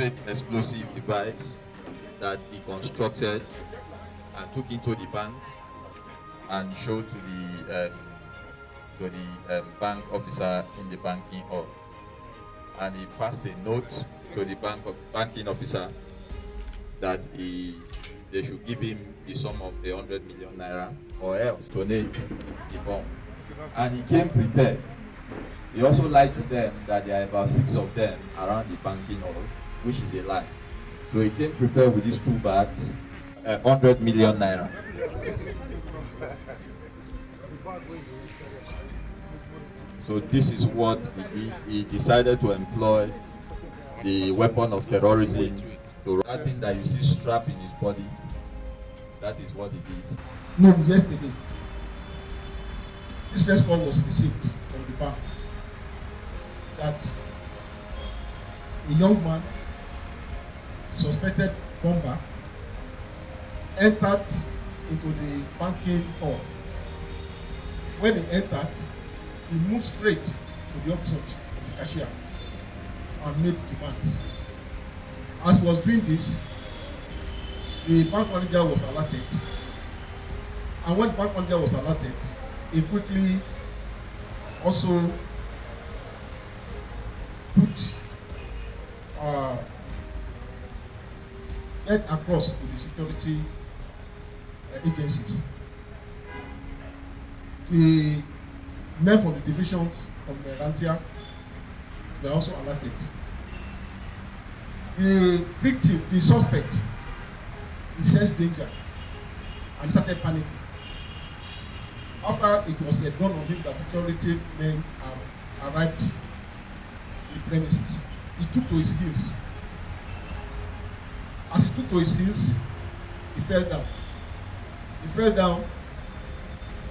fake explosive device that he constructed and took into the bank and showed to the bank officer in the banking hall. And he passed a note to the banking officer that they should give him the sum of 100 million naira or else donate the bomb. And he came prepared. He also lied to them that there are about 6 of them around the banking hall, which is a lie. So he came prepared with these 2 bags, 100 million naira. So this is what he did. He decided to employ the weapon of terrorism to that thing that you see strapped in his body. That is what it is. No, yesterday, this first call was received from the bank that a young man, suspected bomber, entered into the banking hall. When he entered, he moved straight to the office of the cashier and made demands. As he was doing this, the bank manager was alerted. And when the bank manager was alerted, he quickly also put get across to the security agencies. The men from the divisions from Rantia were also alerted. The victim, the suspect, he sensed danger and started panicking. After it was dawned on him that security men have arrived in the premises, he took to his heels. As he took to his heels, he fell down. He fell down.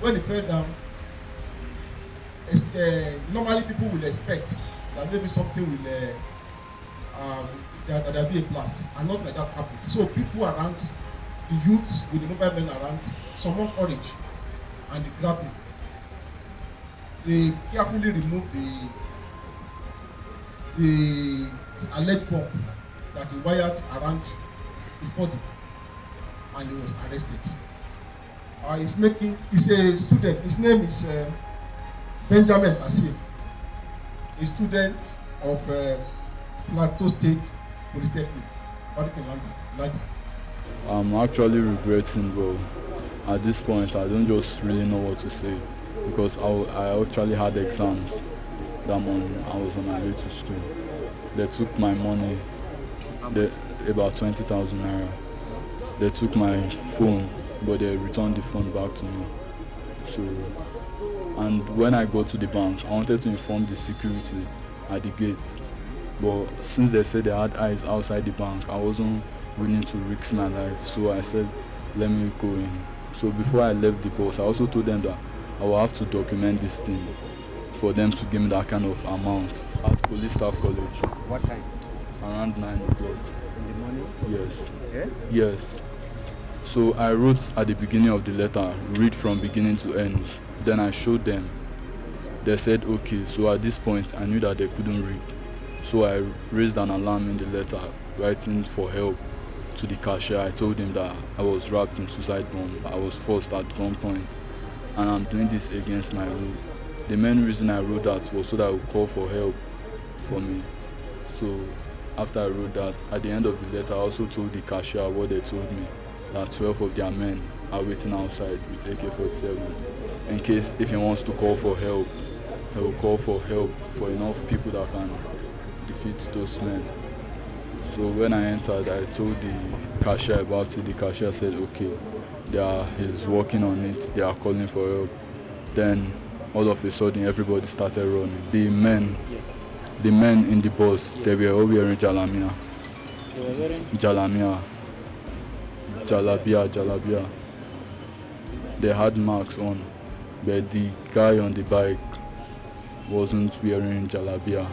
When he fell down, normally people will expect that maybe something will that there will be a blast, and nothing like that happened. So people around, the youths with the mobile men around, summoned courage and they grabbed him. They carefully removed the alleged bomb that he wired around his body, and he was arrested. He's a student. His name is Benjamin Basim, a student of Plateau State Polytechnic. I'm actually regretting, but at this point I don't just really know what to say, because I actually had exams that morning. I was on my way to school. They took my money, about 20,000 naira. They took my phone, but they returned the phone back to me. So, and when I got to the bank, I wanted to inform the security at the gate, but since they said they had eyes outside the bank, I wasn't willing to risk my life. So I said, let me go in. So before I left the course, I also told them that I will have to document this thing for them to give me that kind of amount at Police Staff College. What time? Around 9 o'clock. In the morning? Yes. Yeah? Yes. So I wrote at the beginning of the letter, read from beginning to end. Then I showed them. They said okay. So at this point, I knew that they couldn't read. So I raised an alarm in the letter, writing for help to the cashier. I told him that I was wrapped in suicide bomb. I was forced at gunpoint, and I'm doing this against my will. The main reason I wrote that was so that I would call for help for me. So after I wrote that, at the end of the letter, I also told the cashier what they told me, that 12 of their men are waiting outside with AK-47. In case if he wants to call for help, he will call for help for enough people that can defeat those men. So when I entered, I told the cashier about it. The cashier said, okay, he's working on it, they are calling for help. Then all of a sudden, everybody started running. The men in the bus, they were all wearing jalamia. They were wearing? Jalabia. They had marks on, but the guy on the bike wasn't wearing jalabia.